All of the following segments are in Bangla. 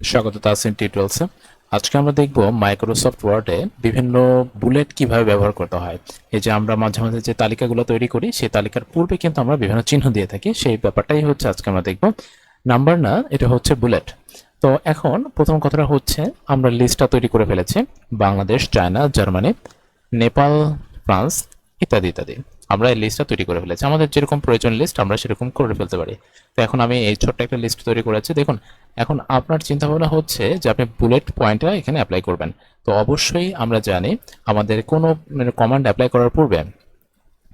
স্বাগত তাসিন টিউটোরিয়ালসে। আজকে আমরা দেখব মাইক্রোসফট ওয়ার্ডে বিভিন্ন বুলেট কিভাবে ব্যবহার করতে হয়। এই যে আমরা মাঝে মাঝে যে তালিকাগুলো তৈরি করি সেই তালিকার পূর্বে কিন্তু আমরা বিভিন্ন চিহ্ন দিয়ে থাকি, সেই ব্যাপারটাই হচ্ছে আজকে আমরা দেখব। নাম্বার না, এটা হচ্ছে বুলেট। তো এখন প্রথম কথাটা হচ্ছে আমরা লিস্টটা তৈরি করে ফেলেছি, Bangladesh, China, Germany, Nepal, France ইত্যাদি ইত্যাদি। আমরা এই লিস্টটা তৈরি করে ফেলেছি, আমাদের যেরকম প্রয়োজন লিস্ট আমরা সেরকম করে ফেলতে পারি। তো এখন আমি এই ছোট্ট একটা লিস্ট তৈরি করেছি, দেখুন। এখন আপনার চিন্তা ভাবনা হচ্ছে যে আপনি বুলেট পয়েন্টটা এখানে অ্যাপ্লাই করবেন। তো অবশ্যই আমরা জানি আমাদের কোনো কমান্ড অ্যাপ্লাই করার পূর্বে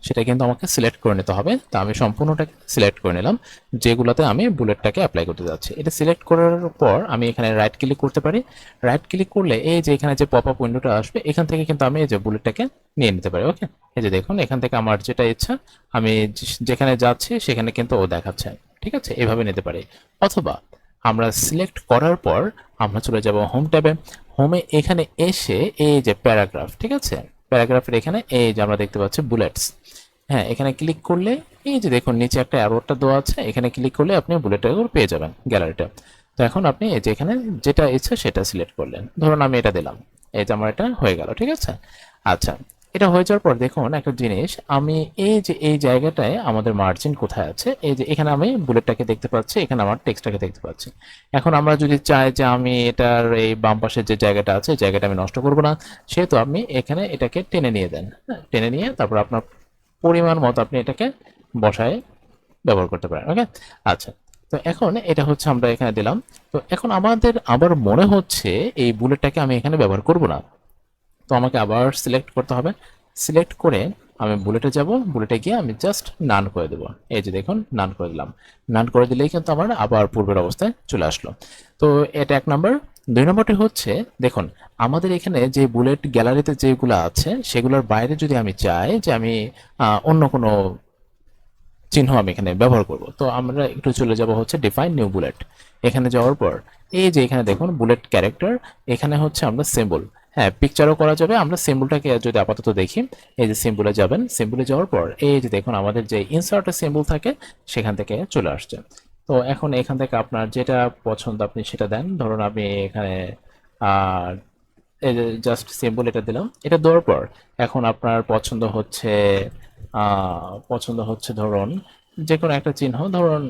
সেটা কিন্তু আমাকে সিলেক্ট করে নিতে হবে। তো আমি সম্পূর্ণটাকে সিলেক্ট করে নিলাম, যেগুলোতে আমি বুলেটটাকে অ্যাপ্লাই করতে যাচ্ছি। এটা সিলেক্ট করার পর আমি এখানে রাইট ক্লিক করতে পারি। রাইট ক্লিক করলে এই যে এখানে যে পপ আপ উইন্ডোটা আসবে, এখান থেকে কিন্তু আমি এই যে বুলেটটাকে নিয়ে নিতে পারি। ওকে, এই যে দেখুন এখান থেকে আমার যেটা ইচ্ছা আমি যেখানে যাচ্ছি সেখানে কিন্তু ও দেখাচ্ছে। ঠিক আছে, এভাবে নিতে পারি। অথবা আমরা সিলেক্ট করার পর আমরা চলে যাব হোম ট্যাবে। হোমে এখানে এসে এই যে প্যারাগ্রাফ, ঠিক আছে, প্যারাগ্রাফের এখানে এই যে আমরা দেখতে পাচ্ছি বুলেটস। হ্যাঁ, এখানে ক্লিক করলে এই যে দেখুন নিচে একটা অ্যারোটা দেওয়া আছে, এখানে ক্লিক করলে আপনি বুলেটগুলো পেয়ে যাবেন গ্যালারিটা। তো এখন আপনি এই যে এখানে যেটা ইচ্ছা সেটা সিলেক্ট করলেন, ধরুন আমি এটা দিলাম, এই যে আমার এটা হয়ে গেল। ঠিক আছে, আচ্ছা, এটা হয়ে যাওয়ার পর দেখুন একটা জিনিস, আমি এই যে এই জায়গাটায় আমাদের মার্জিন কোথায় আছে, এই যে এখানে আমি বুলেটটাকে দেখতে পাচ্ছি, এখানে আমার টেক্সটটাকে দেখতে পাচ্ছি। এখন আমরা যদি চাই যে আমি এটার এই বাম পাশের যে জায়গাটা আছে জায়গাটা আমি নষ্ট করব না, সেহেতু আপনি এখানে এটাকে টেনে নিয়ে দেন। হ্যাঁ, টেনে নিয়ে তারপর আপনার পরিমাণ মতো আপনি এটাকে বসায় ব্যবহার করতে পারেন। ওকে, আচ্ছা, তো এখন এটা হচ্ছে আমরা এখানে দিলাম। তো এখন আমাদের আবার মনে হচ্ছে এই বুলেটটাকে আমি এখানে ব্যবহার করব না, তো আমাকে আবার সিলেক্ট করতে হবে। সিলেক্ট করে আমি বুলেটে যাব, বুলেটে গিয়ে আমি জাস্ট নান করে দেবো। এই যে দেখুন নান করে দিলাম। নান করে দিলেই কিন্তু আমার আবার পূর্বের অবস্থায় চলে আসলো। তো এটা এক নম্বর। দুই নম্বরটি হচ্ছে দেখুন, আমাদের এখানে যে বুলেট গ্যালারিতে যেগুলো আছে সেগুলোর বাইরে যদি আমি চাই যে আমি অন্য কোনো চিহ্ন আমি এখানে ব্যবহার করব, তো আমরা একটু চলে যাব হচ্ছে ডিফাইন নিউ বুলেট। এখানে যাওয়ার পর এই যে এখানে দেখুন বুলেট ক্যারেক্টার, এখানে হচ্ছে আমরা সিম্বল, হ্যাঁ পিকচারও করা যাবে। আমরা সিম্বলটাকে যদি আপাতত দেখি, এই যে সিম্বলে যাবেন, সিম্বলে যাওয়ার পর এই যে দেখুন আমাদের যে ইনসার্টের সিম্বল থাকে সেখান থেকে চলে আসছে। তো এখন এখান থেকে আপনার যেটা পছন্দ আপনি সেটা দেন। ধরুন আমি এখানে আহ এই যে জাস্ট সিম্বল এটা দিলাম। এটা দেওয়ার পর এখন আপনার পছন্দ হচ্ছে ধরুন যে কোনো একটা চিহ্ন, ধরুন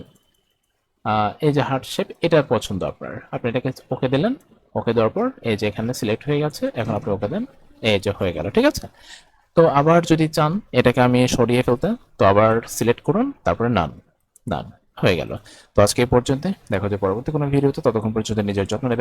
এই যে হার্ট শেপ, এটা পছন্দ আপনার, আপনি এটাকে ওকে দিলেন। ওকে দেওয়ার পর এই যে এখানে সিলেক্ট হয়ে গেছে, এখন আপনি ওকে দেন, এই যে হয়ে গেল। ঠিক আছে, তো আবার যদি চান এটাকে আমি সরিয়ে ফেলতে, তো আবার সিলেক্ট করুন, তারপরে নান, নান হয়ে গেল। তো আজকে এই পর্যন্ত, দেখা যায় পরবর্তী কোনো ভিডিওতে, ততক্ষণ পর্যন্ত নিজের যত্ন নেবেন।